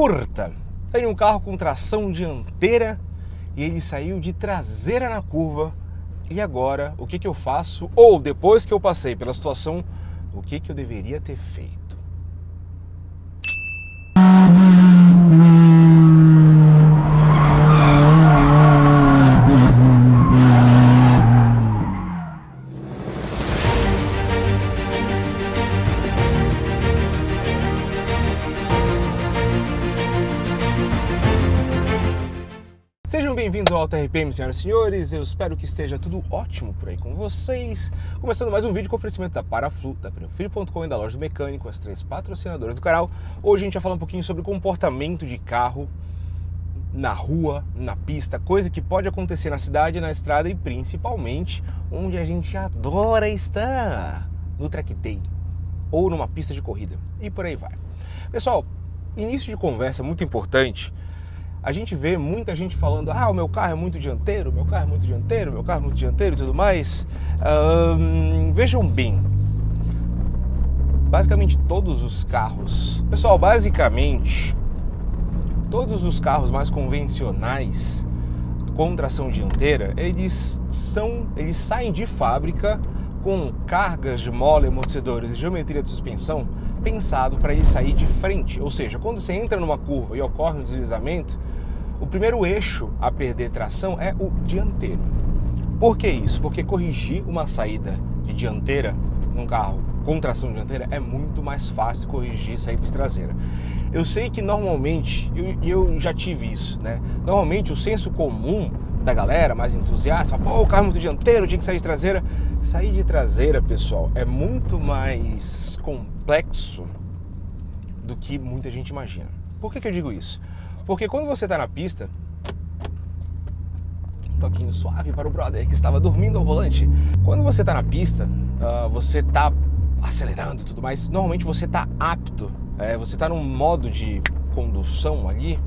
curta. Tenho um carro com tração dianteira e ele saiu de traseira na curva. E agora, o que eu faço? Ou depois que eu passei pela situação, o que eu deveria ter feito? Sejam bem-vindos ao Auto RPM, senhoras e senhores. Eu espero que esteja tudo ótimo por aí com vocês. Começando mais um vídeo com oferecimento da Paraflu, da Pneufrio.com e da Loja do Mecânico, as três patrocinadoras do canal. Hoje a gente vai falar um pouquinho sobre comportamento de carro na rua, na pista, coisa que pode acontecer na cidade, na estrada e principalmente onde a gente adora estar, no track day ou numa pista de corrida e por aí vai. Pessoal, início de conversa muito importante. A gente vê muita gente falando, o meu carro é muito dianteiro, meu carro é muito dianteiro, meu carro é muito dianteiro e tudo mais. Vejam bem, basicamente todos os carros, pessoal, basicamente todos os carros mais convencionais com tração dianteira, eles saem de fábrica com cargas de mola, amortecedores e geometria de suspensão pensado para ele sair de frente. Ou seja, quando você entra numa curva e ocorre um deslizamento, o primeiro eixo a perder tração é o dianteiro. Por que isso? Porque corrigir uma saída de dianteira num carro com tração dianteira é muito mais fácil que corrigir saída de traseira. Eu sei que normalmente, eu já tive isso, né? Normalmente o senso comum da galera mais entusiasta fala, o carro é muito dianteiro, tinha que sair de traseira. Sair de traseira, pessoal, é muito mais complexo do que muita gente imagina. Por que eu digo isso? Porque quando você está na pista, um toquinho suave para o brother que estava dormindo ao volante. Quando você está na pista, você está acelerando e tudo mais, normalmente você está apto, você está num modo de condução ali.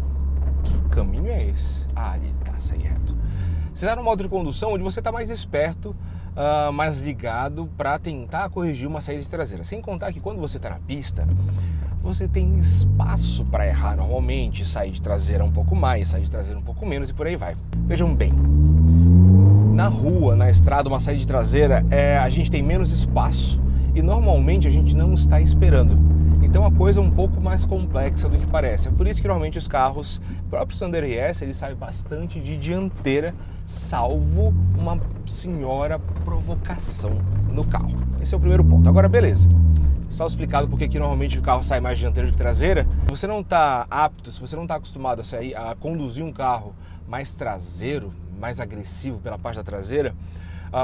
Que caminho é esse? Ali, tá, segue reto. Você está num modo de condução onde você está mais esperto, mais ligado para tentar corrigir uma saída de traseira. Sem contar que quando você está na pista, você tem espaço para errar normalmente, sair de traseira um pouco mais, sair de traseira um pouco menos e por aí vai. Vejam bem, na rua, na estrada, uma saída de traseira, a gente tem menos espaço e normalmente a gente não está esperando. Então a coisa é um pouco mais complexa do que parece. É por isso que normalmente os carros, o próprio Sandero RS, ele sai bastante de dianteira, salvo uma senhora provocação no carro. Esse é o primeiro ponto. Agora, beleza. Só explicado porque que normalmente o carro sai mais dianteiro que traseira. Se você não está apto, se você não está acostumado a conduzir um carro mais traseiro, mais agressivo pela parte da traseira,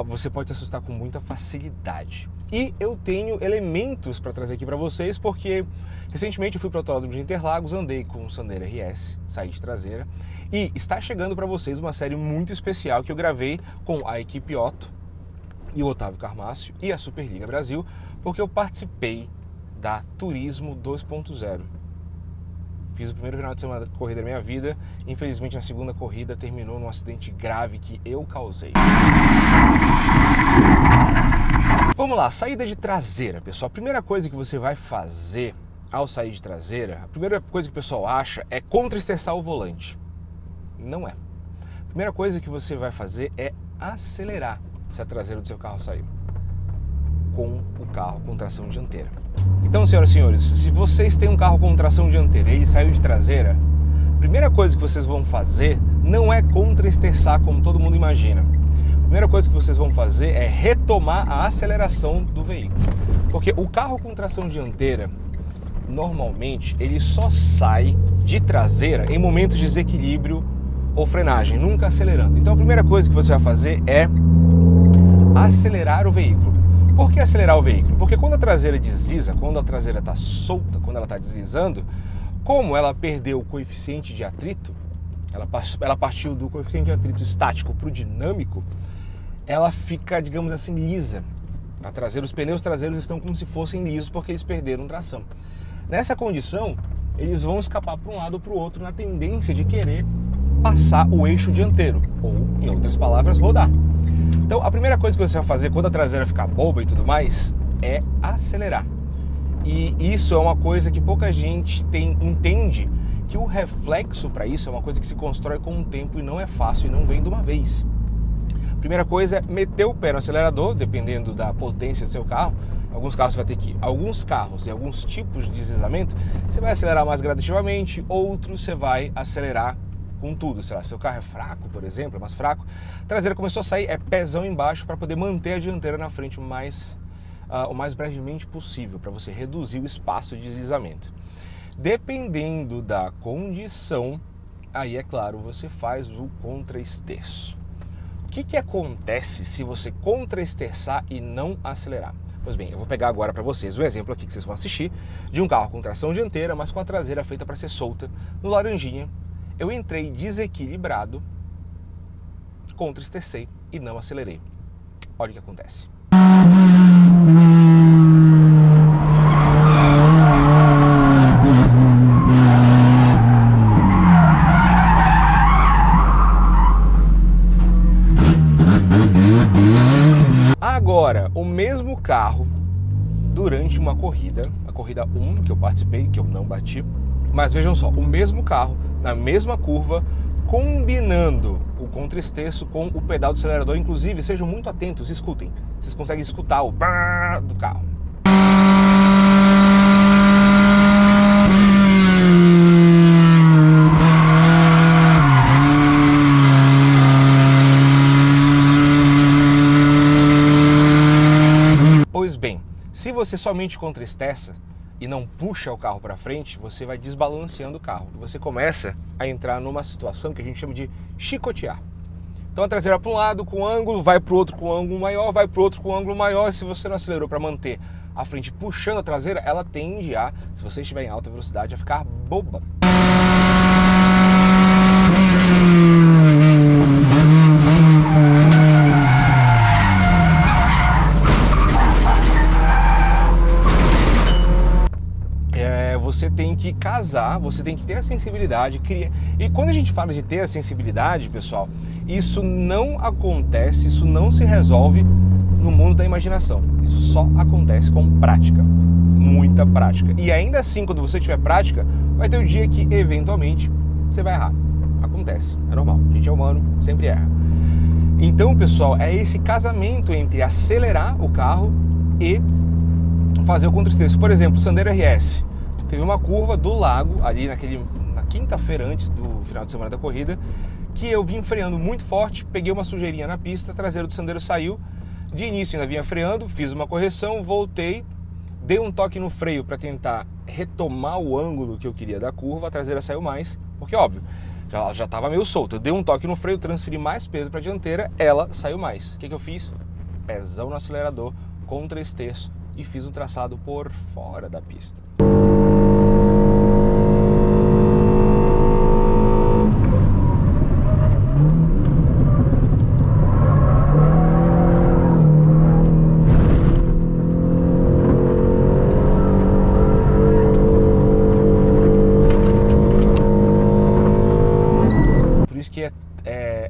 você pode se assustar com muita facilidade. E eu tenho elementos para trazer aqui para vocês, porque recentemente eu fui para o Autódromo de Interlagos, andei com o Sandero RS, saí de traseira, e está chegando para vocês uma série muito especial que eu gravei com a equipe Otto e o Otávio Carmácio e a Superliga Brasil, porque eu participei da Turismo 2.0. Fiz o primeiro final de semana de corrida da minha vida, infelizmente na segunda corrida terminou num acidente grave que eu causei. Vamos lá, saída de traseira, pessoal. A primeira coisa que você vai fazer ao sair de traseira, a primeira coisa que o pessoal acha é contra-esterçar o volante. Não é. A primeira coisa que você vai fazer é acelerar se a traseira do seu carro saiu com o carro com tração dianteira. Então, senhoras e senhores, se vocês têm um carro com tração dianteira e ele saiu de traseira, a primeira coisa que vocês vão fazer não é contra-esterçar como todo mundo imagina. A primeira coisa que vocês vão fazer é retomar a aceleração do veículo. Porque o carro com tração dianteira, normalmente, ele só sai de traseira em momentos de desequilíbrio ou frenagem, nunca acelerando. Então a primeira coisa que você vai fazer é acelerar o veículo. Por que acelerar o veículo? Porque quando a traseira desliza, quando a traseira está solta, quando ela está deslizando, como ela perdeu o coeficiente de atrito, ela partiu do coeficiente de atrito estático para o dinâmico, ela fica, digamos assim, lisa. A traseira, os pneus traseiros estão como se fossem lisos porque eles perderam tração. Nessa condição, eles vão escapar para um lado ou para o outro na tendência de querer passar o eixo dianteiro, ou, em outras palavras, rodar. Então, a primeira coisa que você vai fazer quando a traseira ficar boba e tudo mais é acelerar. E isso é uma coisa que pouca gente entende que o reflexo para isso é uma coisa que se constrói com o tempo e não é fácil e não vem de uma vez. Primeira coisa é meter o pé no acelerador, dependendo da potência do seu carro. Alguns carros você vai ter que, alguns carros e alguns tipos de deslizamento, você vai acelerar mais gradativamente, outros você vai acelerar com tudo. Sei lá, seu carro é fraco, por exemplo, é mais fraco, a traseira começou a sair, é pezão embaixo para poder manter a dianteira na frente o mais brevemente possível, para você reduzir o espaço de deslizamento. Dependendo da condição, aí é claro, você faz o contra-esterço. O que acontece se você contra-esterçar e não acelerar? Pois bem, eu vou pegar agora para vocês o exemplo aqui que vocês vão assistir de um carro com tração dianteira, mas com a traseira feita para ser solta. No Laranjinha, eu entrei desequilibrado, contra-estercei e não acelerei. Olha o que acontece. Agora, o mesmo carro, durante uma corrida, a corrida 1 que eu participei, que eu não bati, mas vejam só, o mesmo carro, na mesma curva, combinando o contra-esterço com o pedal do acelerador. Inclusive, sejam muito atentos, escutem, vocês conseguem escutar o brrr do carro. Pois bem, se você somente contra-esterça e não puxa o carro para frente, você vai desbalanceando o carro. Você começa a entrar numa situação que a gente chama de chicotear. Então a traseira para um lado com ângulo, vai para o outro com ângulo maior, vai para o outro com ângulo maior. E se você não acelerou para manter a frente puxando a traseira, ela tende a, se você estiver em alta velocidade, a ficar boba. Você tem que casar, você tem que ter a sensibilidade, criar. E quando a gente fala de ter a sensibilidade, pessoal, isso não acontece, isso não se resolve no mundo da imaginação. Isso só acontece com prática, muita prática. E ainda assim, quando você tiver prática, vai ter um dia que, eventualmente, você vai errar. Acontece, é normal, a gente é humano, sempre erra. Então, pessoal, é esse casamento entre acelerar o carro e fazer o contra-esterço. Por exemplo, Sandero RS. Teve uma curva do lago, ali na quinta-feira antes do final de semana da corrida, que eu vim freando muito forte, peguei uma sujeirinha na pista, a traseira do Sandero saiu. De início ainda vinha freando, fiz uma correção, voltei, dei um toque no freio para tentar retomar o ângulo que eu queria da curva, a traseira saiu mais, porque óbvio, já estava meio solta. Eu dei um toque no freio, transferi mais peso para a dianteira, ela saiu mais. O que eu fiz? Pezão no acelerador, contra-esterço e fiz um traçado por fora da pista.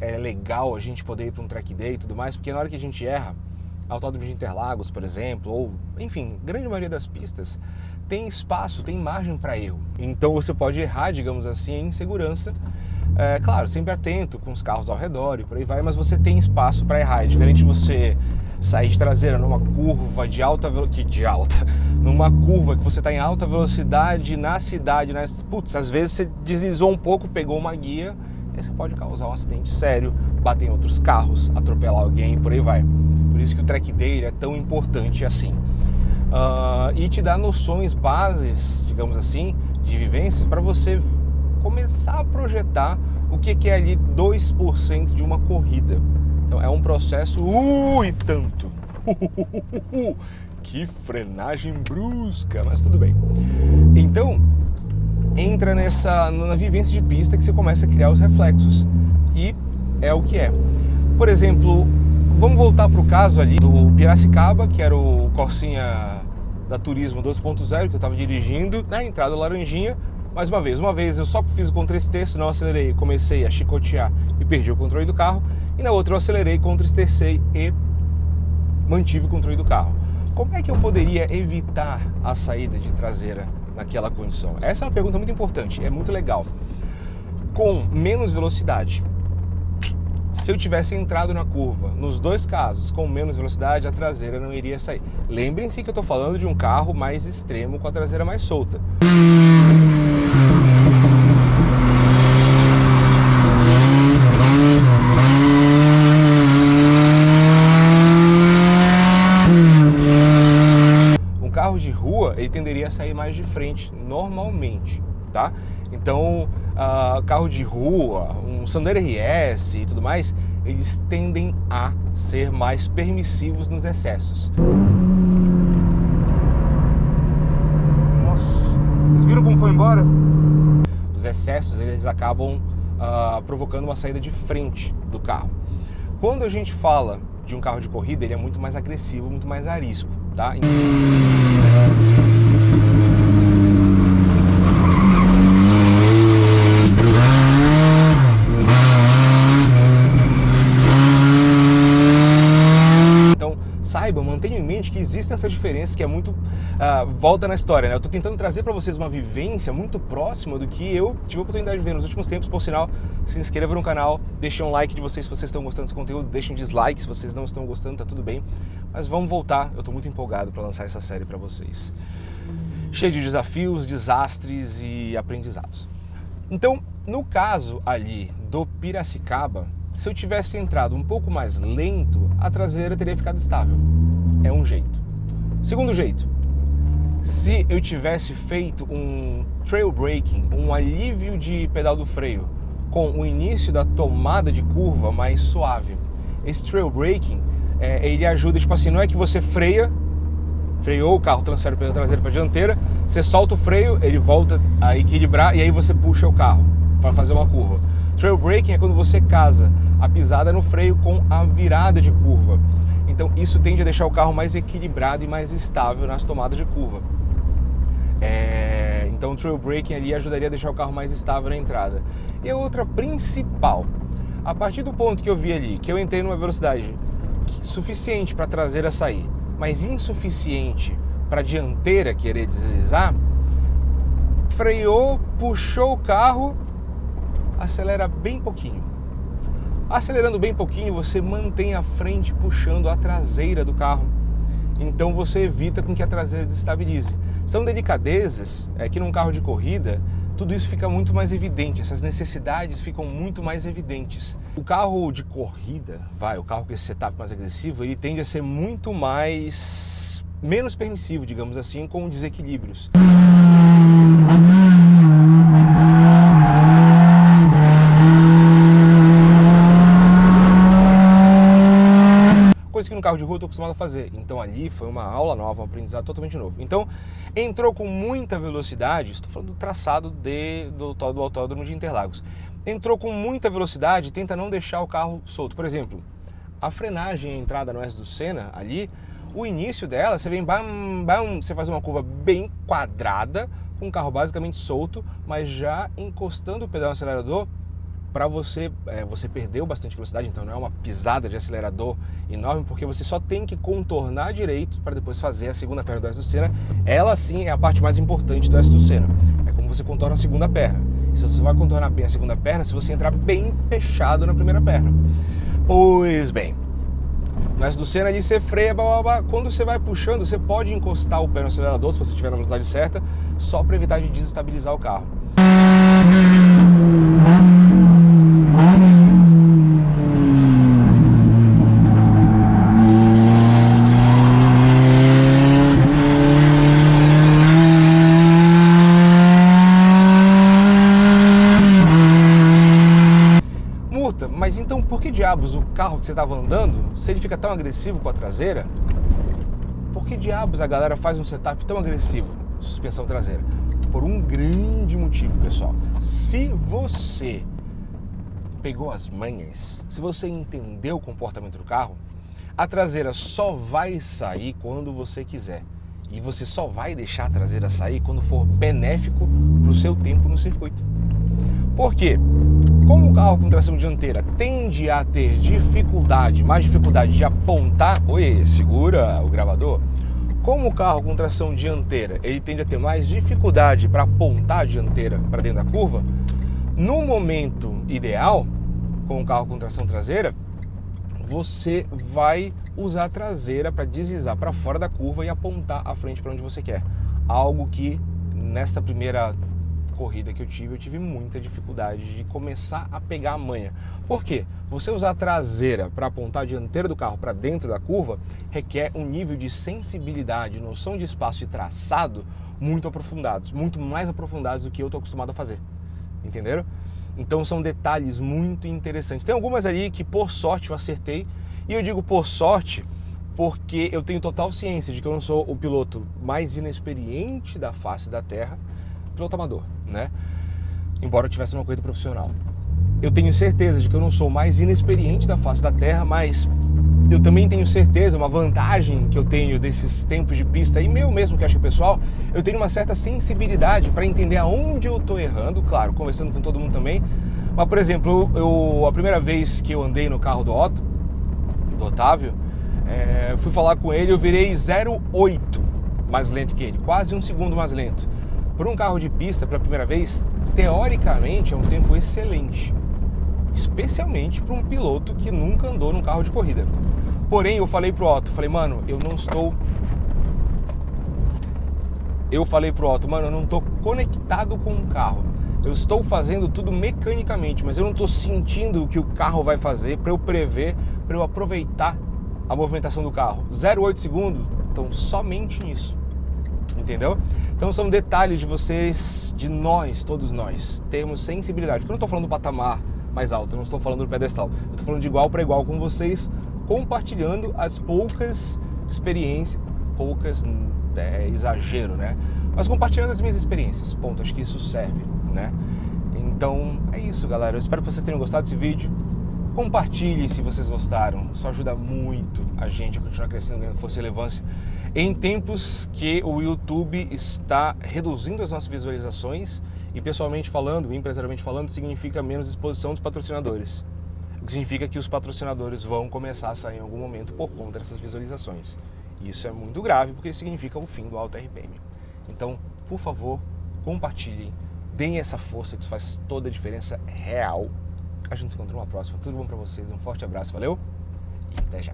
É legal a gente poder ir para um track day e tudo mais, porque na hora que a gente erra, Autódromo de Interlagos, por exemplo, ou enfim, grande maioria das pistas tem espaço, tem margem para erro. Então você pode errar, digamos assim, em segurança. Claro, sempre atento com os carros ao redor e por aí vai, mas você tem espaço para errar. É diferente de você sair de traseira numa curva de alta velocidade, numa curva que você está em alta velocidade na cidade, putz, às vezes você deslizou um pouco, pegou uma guia, aí você pode causar um acidente sério, bater em outros carros, atropelar alguém e por aí vai. Por isso que o track day é tão importante assim. E te dá noções, bases, digamos assim, de vivências para você começar a projetar o que é ali 2% de uma corrida. Então é um processo e tanto. Que frenagem brusca, mas tudo bem. Então entra na vivência de pista que você começa a criar os reflexos. E é o que é. Por exemplo, vamos voltar para o caso ali do Piracicaba, que era o Corsinha da Turismo 2.0 que eu estava dirigindo na entrada do Laranjinha. Mais uma vez eu só fiz o contra-esterço, não acelerei, comecei a chicotear e perdi o controle do carro. E na outra eu acelerei, contra-estercei e mantive o controle do carro. Como é que eu poderia evitar a saída de traseira naquela condição? Essa é uma pergunta muito importante, é muito legal. Com menos velocidade, se eu tivesse entrado na curva, nos dois casos, com menos velocidade, a traseira não iria sair. Lembrem-se que eu estou falando de um carro mais extremo com a traseira mais solta. Um carro de rua, ele tenderia a sair mais de frente, normalmente, tá? Então, carro de rua, um Sandero RS e tudo mais, eles tendem a ser mais permissivos nos excessos. Nossa, vocês viram como foi embora? Os excessos, eles acabam provocando uma saída de frente do carro. Quando a gente fala de um carro de corrida, ele é muito mais agressivo, muito mais arisco, tá? Saiba, mantenha em mente que existe essa diferença que é muito volta na história, né? Eu estou tentando trazer para vocês uma vivência muito próxima do que eu tive a oportunidade de ver nos últimos tempos. Por sinal, se inscreva no canal, deixem um like de vocês se vocês estão gostando desse conteúdo, deixem um dislike se vocês não estão gostando, tá tudo bem. Mas vamos voltar, eu estou muito empolgado para lançar essa série para vocês. Cheio de desafios, desastres e aprendizados. Então, no caso ali do Piracicaba, se eu tivesse entrado um pouco mais lento, a traseira teria ficado estável. É um jeito. Segundo jeito, se eu tivesse feito um trail braking, um alívio de pedal do freio, com o início da tomada de curva mais suave. Esse trail braking, ele ajuda, tipo assim, não é que você freou o carro, transfere o pedal traseiro para a dianteira, você solta o freio, ele volta a equilibrar e aí você puxa o carro para fazer uma curva. Trail braking é quando você casa a pisada no freio com a virada de curva. Então isso tende a deixar o carro mais equilibrado e mais estável nas tomadas de curva. Então o trail braking ali ajudaria a deixar o carro mais estável na entrada. E a outra principal, a partir do ponto que eu vi ali, que eu entrei numa velocidade suficiente para a traseira sair, mas insuficiente para a dianteira querer deslizar, freou, puxou o carro, acelera bem pouquinho. Acelerando bem pouquinho, você mantém a frente puxando a traseira do carro. Então você evita com que a traseira desestabilize. São delicadezas que num carro de corrida, tudo isso fica muito mais evidente, essas necessidades ficam muito mais evidentes. O carro de corrida, o carro com esse setup mais agressivo, ele tende a ser muito menos permissivo, digamos assim, com desequilíbrios. Coisa que no carro de rua eu estou acostumado a fazer. Então ali foi uma aula nova, um aprendizado totalmente novo. Então entrou com muita velocidade, estou falando do traçado do Autódromo de Interlagos. Entrou com muita velocidade, tenta não deixar o carro solto. Por exemplo, a frenagem, a entrada no S do Senna ali, o início dela, você vem você faz uma curva bem quadrada, com o carro basicamente solto, mas já encostando o pedal no acelerador. Para você perdeu bastante velocidade, então não é uma pisada de acelerador enorme, porque você só tem que contornar direito para depois fazer a segunda perna do S do Senna. Ela sim é a parte mais importante do S do Senna. É como você contorna a segunda perna. Se você vai contornar bem a segunda perna, se você entrar bem fechado na primeira perna. Pois bem, no S do Senna ali você freia, quando você vai puxando, você pode encostar o pé no acelerador, se você estiver na velocidade certa, só para evitar de desestabilizar o carro. Mas então por que diabos o carro que você estava andando, se ele fica tão agressivo com a traseira, por que diabos a galera faz um setup tão agressivo de suspensão traseira? Por um grande motivo, pessoal. Se você pegou as manhas, se você entendeu o comportamento do carro, a traseira só vai sair quando você quiser. E você só vai deixar a traseira sair quando for benéfico para o seu tempo no circuito. Por quê? Como o carro com tração dianteira tende a ter mais dificuldade de apontar... Oi, segura o gravador. Como o carro com tração dianteira, ele tende a ter mais dificuldade para apontar a dianteira para dentro da curva, no momento ideal, com o carro com tração traseira, você vai usar a traseira para deslizar para fora da curva e apontar a frente para onde você quer. Algo que nesta primeira corrida que eu tive muita dificuldade de começar a pegar a manha. Por quê? Você usar a traseira para apontar a dianteira do carro para dentro da curva requer um nível de sensibilidade, noção de espaço e traçado muito aprofundados, muito mais aprofundados do que eu estou acostumado a fazer. Entenderam? Então são detalhes muito interessantes. Tem algumas ali que por sorte eu acertei, e eu digo por sorte porque eu tenho total ciência de que eu não sou o piloto mais inexperiente da face da Terra, piloto amador, né? Embora eu tivesse uma corrida profissional. Eu tenho certeza de que eu não sou o mais inexperiente da face da Terra, mas eu também tenho certeza, uma vantagem que eu tenho desses tempos de pista, e meu mesmo que acho que pessoal, eu tenho uma certa sensibilidade para entender aonde eu estou errando, claro, conversando com todo mundo também. Mas, por exemplo, a primeira vez que eu andei no carro do Otávio, fui falar com ele, eu virei 0,8 mais lento que ele, quase um segundo mais lento. Por um carro de pista, pela primeira vez, teoricamente é um tempo excelente, especialmente para um piloto que nunca andou num carro de corrida. Porém, eu falei pro Otto, mano, eu não estou conectado com o carro. Eu estou fazendo tudo mecanicamente, mas eu não estou sentindo o que o carro vai fazer para eu prever, para eu aproveitar a movimentação do carro. 0,8 segundos, então somente nisso. Entendeu? Então são detalhes de vocês, de nós, todos nós, termos sensibilidade. Porque eu não estou falando do patamar mais alto, eu não estou falando do pedestal. Eu estou falando de igual para igual com vocês, compartilhando as poucas experiências, poucas é exagero, né? Mas compartilhando as minhas experiências, ponto, acho que isso serve, né? Então é isso, galera, eu espero que vocês tenham gostado desse vídeo. Compartilhem se vocês gostaram, isso ajuda muito a gente a continuar crescendo, ganhando força e relevância em tempos que o YouTube está reduzindo as nossas visualizações e, pessoalmente falando, empresarialmente falando, significa menos exposição dos patrocinadores. O que significa que os patrocinadores vão começar a sair em algum momento por conta dessas visualizações. E isso é muito grave porque significa o fim do alto RPM. Então, por favor, compartilhem, deem essa força que isso faz toda a diferença real. A gente se encontra numa próxima. Tudo bom pra vocês, um forte abraço, valeu e até já.